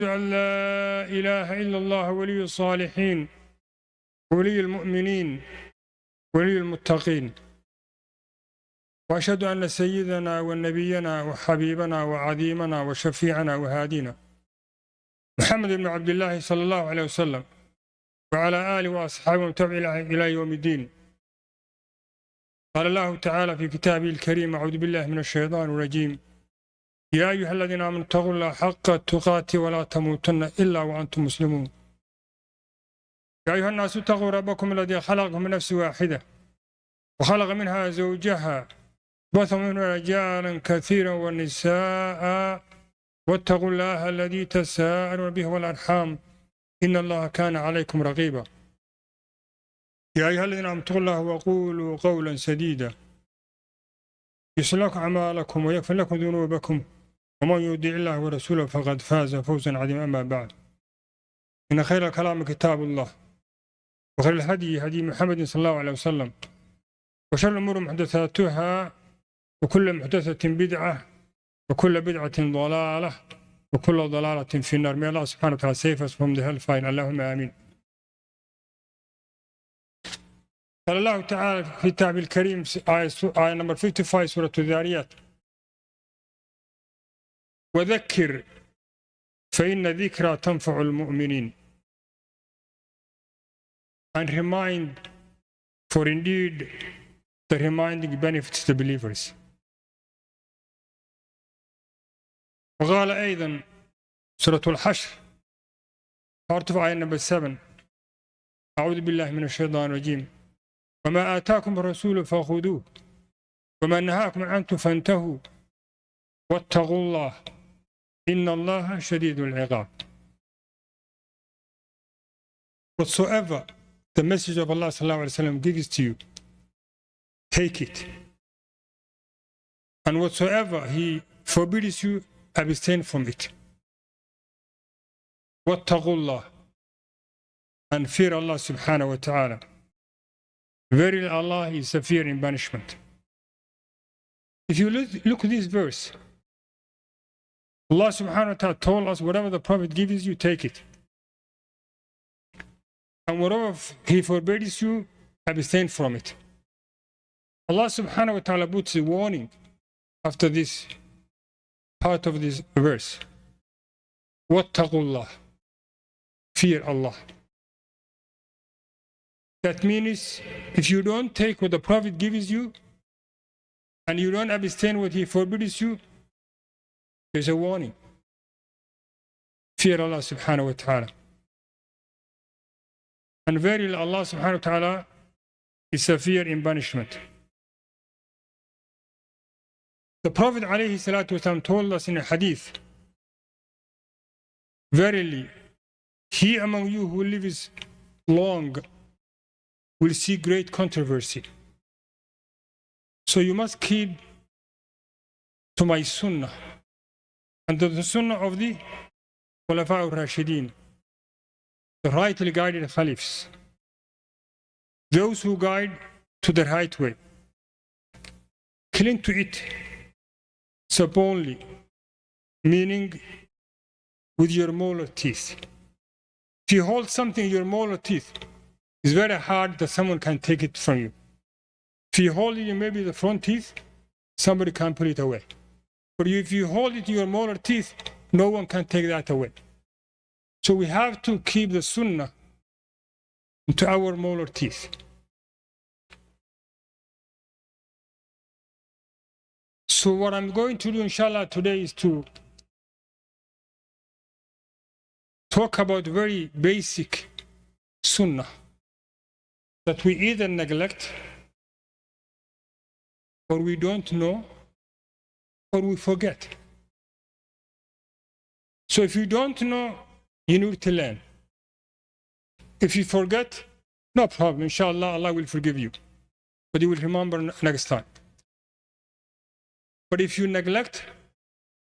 أن لا إله إلا الله ولي الصالحين ولي المؤمنين ولي المتقين، وأشهد أن سيدنا ونبينا وحبيبنا وعظيمنا وشفيعنا وهادينا محمد بن عبد الله صلى الله عليه وسلم وعلى آله وأصحابه وتبع إلى يوم الدين. قال الله تعالى في كتابه الكريم: أعوذ بالله من الشيطان الرجيم، يا أيها الذين آمنوا اتقوا الله حق تقاته ولا تموتن إلا وأنتم مسلمون. يا أيها الناس اتقوا ربكم الذي خلقكم من نفس واحدة وخلق منها زوجها بث منهما رجالا كثيرا ونساء واتقوا الله الذي تساءلون به والأرحام إن الله كان عليكم رقيبا. يا أيها الذين آمنوا اتقوا الله وقولوا قولا سديدا يصلح لكم أعمالكم ويغفر لكم ذنوبكم ومن يطع الله ورسوله فقد فاز فوزا عظيما. أما بعد، إن خير الكلام كتاب الله وخير الهدي هدي محمد صلى الله عليه وسلم وشر الأمور محدثاتها وكل محدثة بدعة وكل بدعة ضلالة وكل ضلالة في النار. May Allah subhanahu wa ta'ala save us from the hellfire. Allahumma ameen. قال الله تعالى في كتابه الكريم آية نمبر 55 سورة الذاريات: وذكر فإن ذكرى تنفع المؤمنين. And remind, for indeed the reminding benefits the believers. وقال أيضا سورة الحشر part of آية number 7: أعوذ بالله من الشيطان الرجيم، وما آتاكم الرسول فخذوه وما نهاكم عنه فانتهوا واتقوا الله إن الله شديد العقاب. Whatsoever the message of Allah sallallahu alaihi wasallam gives to you, take it, and whatsoever He forbids you, abstain from it. واتقوا الله, and fear Allah subhanahu wa ta'ala. Verily Allah is severe in punishment. If you look at this verse, Allah subhanahu wa ta'ala told us whatever the Prophet gives you, take it. And whatever He forbids you, abstain from it. Allah subhanahu wa ta'ala puts a warning after this part of this verse. Wattaqullah. Fear Allah. That means if you don't take what the Prophet gives you and you don't abstain what he forbids you, there's a warning. Fear Allah subhanahu wa ta'ala. And verily Allah subhanahu wa ta'ala is severe in punishment. The Prophet alayhi salatu wasalam told us in a hadith, verily, he among you who lives long will see great controversy. So you must keep to my sunnah and to the sunnah of the Khulafa al-Rashidin, the rightly guided caliphs, those who guide to the right way. Cling to it stubbornly, meaning with your molar teeth. If you hold something in your molar teeth, it's very hard that someone can take it from you. If you hold it in maybe the front teeth, somebody can pull it away. But if you hold it in your molar teeth, no one can take that away. So we have to keep the sunnah into our molar teeth. So what I'm going to do, inshallah, today is to talk about very basic sunnah that we either neglect, or we don't know, or we forget. So if you don't know, you need to learn. If you forget, no problem. Inshallah, Allah will forgive you. But you will remember next time. But if you neglect,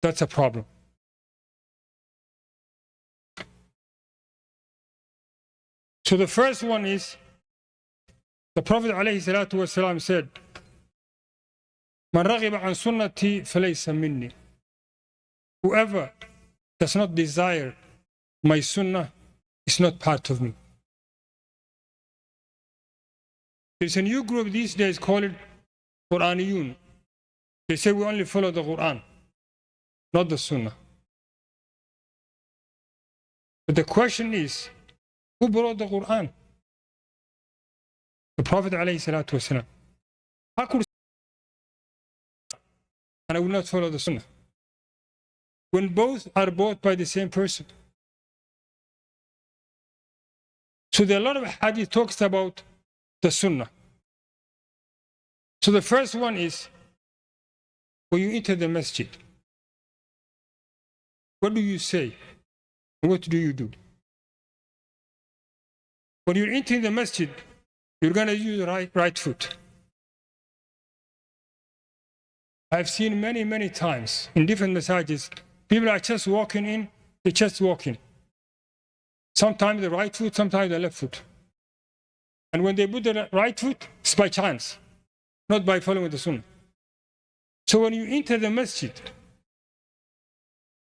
that's a problem. So the first one is, the Prophet ﷺ said, Man raghiba an sunnati falaysa minni. Whoever does not desire my sunnah is not part of me. There's a new group these days called Quraniyun. They say we only follow the Quran, not the sunnah. But the question is, who brought the Quran? The Prophet ﷺ. How could and I will not follow the sunnah when both are brought by the same person? So there are a lot of hadith talks about the sunnah. So the first one is, when you enter the masjid, what do you say? What do you do? When you're entering the masjid, you're going to use the right foot. I've seen many times in different massages, people are just walking in, they're just walking. Sometimes the right foot, sometimes the left foot. And when they put the right foot, it's by chance, not by following the sunnah. So when you enter the masjid,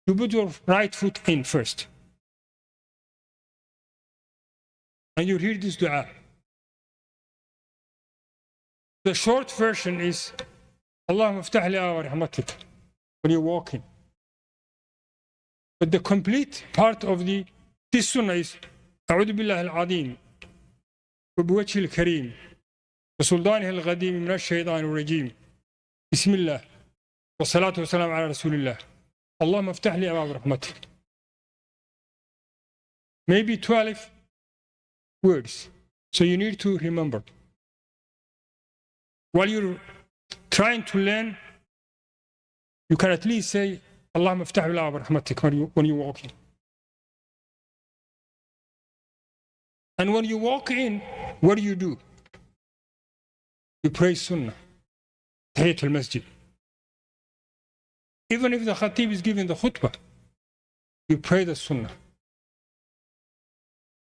you put your right foot in first. And you hear this dua. The short version is, Allahumma aftah li wa rahmatik, when you're walking. But the complete part of this sunnah is, A'udhu billahi al-azim, wa biwajhi al-kareem, wa sultanihi al-ghadim min ash-shaytan al-rajim, bismillah, wa salatu wa salam ala rasulillah, Allahumma aftah li wa rahmatik. Maybe 12 words. So you need to remember. While you're trying to learn, you can at least say, Allahumma aftah li wa rahmatik when you're walking. And when you walk in, what do? You pray sunnah, tahiyyat al-masjid. Even if the khatib is giving the khutbah, you pray the sunnah.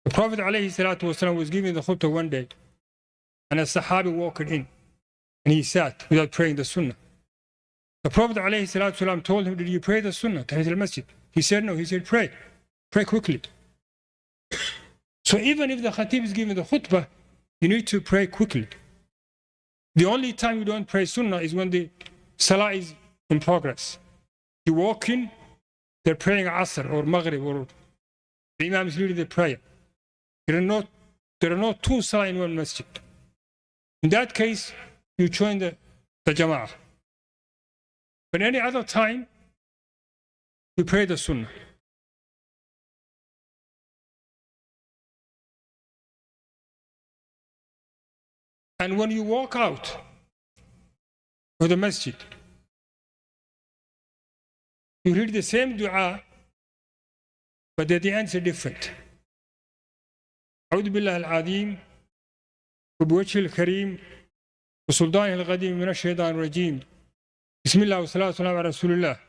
The Prophet ﷺ was giving the khutbah one day, and a sahabi walked in, and he sat without praying the sunnah. The Prophet ﷺ told him, did you pray the sunnah, tahiyyat al-masjid? He said no. He said, pray quickly. So even if the khatib is giving the khutbah, you need to pray quickly. The only time you don't pray sunnah is when the salah is in progress. You walk in, they're praying Asr or Maghrib, or the Imam is leading the prayer. There are no two salah in one masjid. In that case, you join the jama'ah. But any other time, you pray the sunnah. And when you walk out of the masjid, you read the same dua, but at the end are different. أعوذ بالله العظيم وبوجهه الكريم وسلطانه القديم من الشيطان الرجيم بسم الله والصلاة والسلام على رسول الله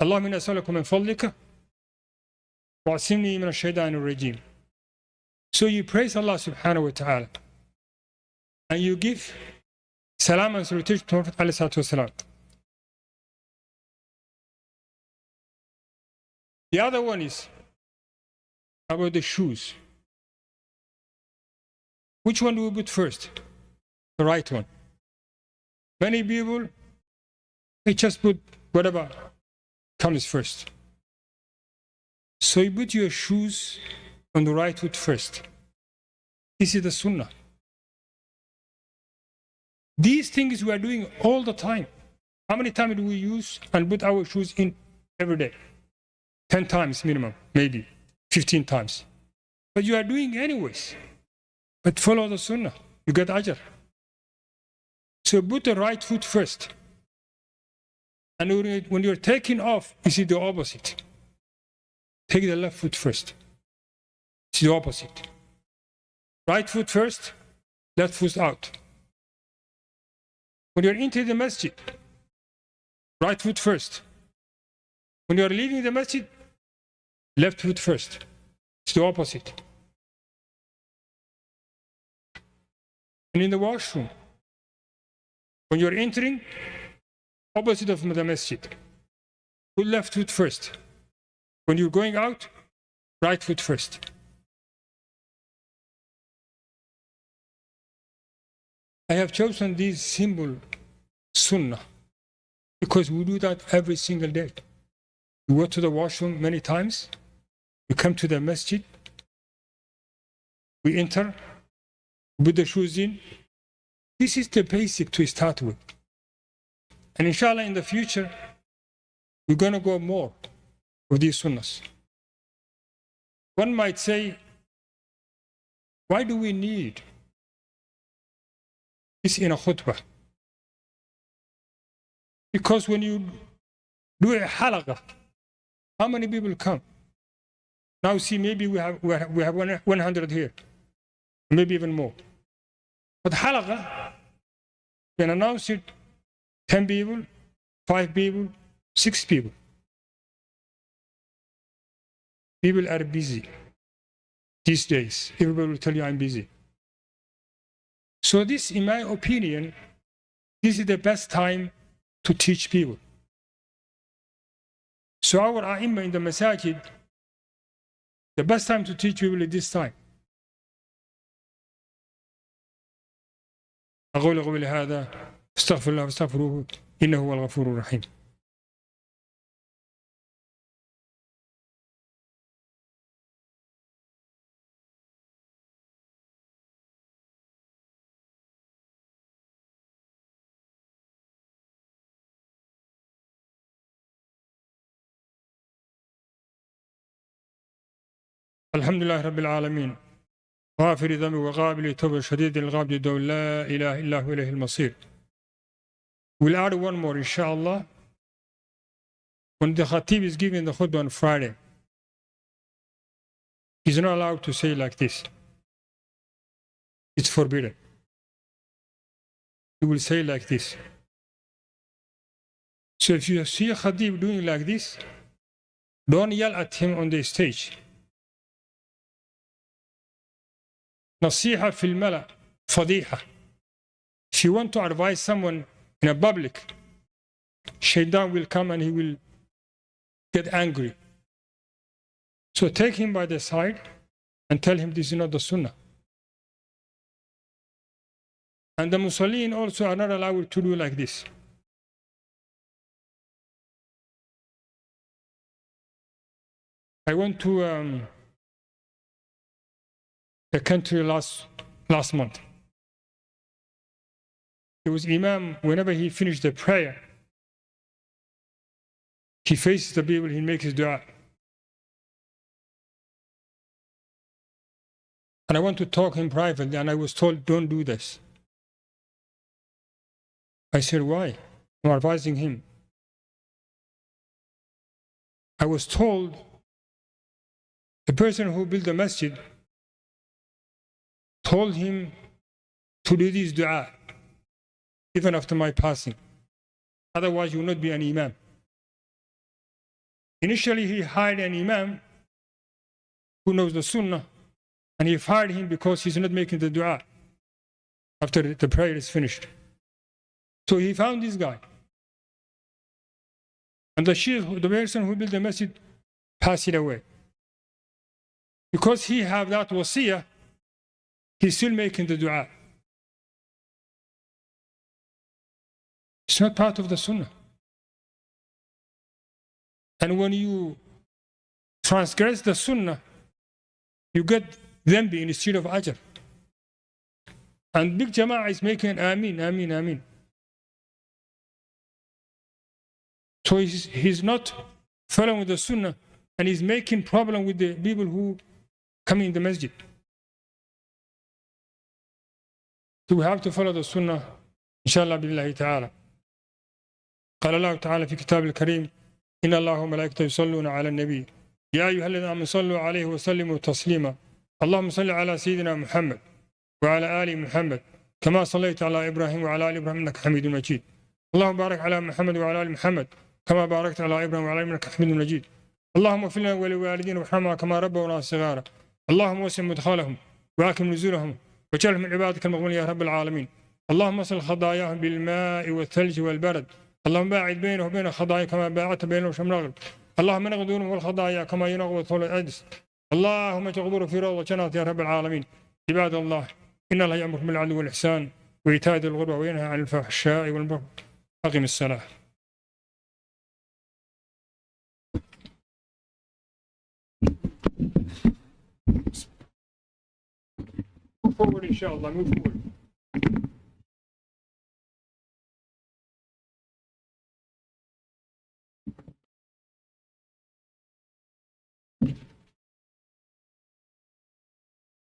اللهم إني أسألك من فضلك واعصمني من الشيطان الرجيم. So you praise Allah subhanahu wa ta'ala and you give salam and salutation to Prophet alayhi salatu wasalam. The other one is about the shoes. Which one do we put first? The right one. Many people, they just put whatever comes first. So you put your shoes on the right foot first. This is the sunnah. These things we are doing all the time. How many times do we use and put our shoes in every day? 10 times minimum, maybe 15 times. But you are doing anyways. But follow the sunnah, you get ajr. So put the right foot first. And when you're taking off, you see the opposite. Take the left foot first. It's the opposite. Right foot first, left foot out. When you're entering the masjid, right foot first. When you're leaving the masjid, left foot first. It's the opposite. And in the washroom, when you're entering, opposite of the masjid, put left foot first. When you're going out, right foot first. I have chosen this symbol, Sunnah, because we do that every single day. We go to the washroom many times. We come to the masjid. We enter, put the shoes in. This is the basic to start with. And inshallah, in the future, we're going to go more with these sunnahs. One might say, why do we need this in a khutbah? Because when you do a halaqah, how many people come? Now see, maybe we have 100 here, maybe even more. But halaqah, you can announce it, 10 people, 5 people, 6 people. People are busy these days. Everybody will tell you, I'm busy. So this, in my opinion, this is the best time to teach people. So our A'imma in the masajid, the best time to teach people is this time. أقول قولي هذا استغفر الله واستغفروه إنه هو الغفور الرحيم. الحمد لله رب العالمين غافر ذنب وقابل التوبة شديد العقاب ذو لا إله إلا هو إليه المصير. We'll add one more, inshallah. When the Khatib is giving the khutbah on Friday, he's not allowed to say like this. It's forbidden. He will say like this. So if you see a Khatib doing like this, don't yell at him on the stage. نصيحة في الملأ فضيحة. If you want to advise someone in a public, Shaitan will come and he will get angry. So take him by the side and tell him this is not the Sunnah. And the Musallin also are not allowed to do like this. I went to the country last month. It was Imām, whenever he finished the prayer, he faces the people, he makes his dua. And I want to talk to him privately, and I was told, don't do this. I said, why? I'm advising him. I was told the person who built the masjid told him to do this dua even after my passing. Otherwise, you will not be an Imam. Initially, he hired an Imam who knows the Sunnah, and he fired him because he's not making the dua after the prayer is finished. So he found this guy. And the Sheikh, the person who built the masjid, passed it away. Because he have that wasiyah, he's still making the dua. It's not part of the Sunnah. And when you transgress the Sunnah, you get dhanbi instead of ajr. And big Jama'ah is making Ameen, Ameen, Ameen. So he's not following the Sunnah, and he's making problem with the people who come in the masjid. So we have to follow the Sunnah, inshallah billahi ta'ala. قال الله تعالى في كتاب الكريم إن الله وملائكته يصلون على النبي يا أيها الذين آمنوا صلوا عليه وسلموا تسليما اللهم صل على سيدنا محمد وعلى آل محمد كما صليت على إبراهيم وعلى آل إبراهيم إنك حميد مجيد اللهم بارك على محمد وعلى آل محمد كما باركت على إبراهيم وعلى آل إبراهيم إنك حميد مجيد اللهم اغفر لنا ولوالدينا وارحمنا كما ربونا صغارا اللهم وسع مدخلهم واكرم نزولهم واجعلهم من عبادك المقبولين يا رب العالمين اللهم اصل خطاياهم بالماء والثلج والبرد اللهم باعد بينه وبين خطايا كما باعدت بينه وشم الغرب اللهم نغض دونهم والخطايا كما ينغض طول العدس اللهم اجعل قبورهم في روضة جنات يا رب العالمين. عباد الله، إن الله يأمركم بالعدل والإحسان وإيتاء ذي القربى وينهى عن الفحشاء والمنكر. أقم الصلاة. Move forward, inshallah. Move forward.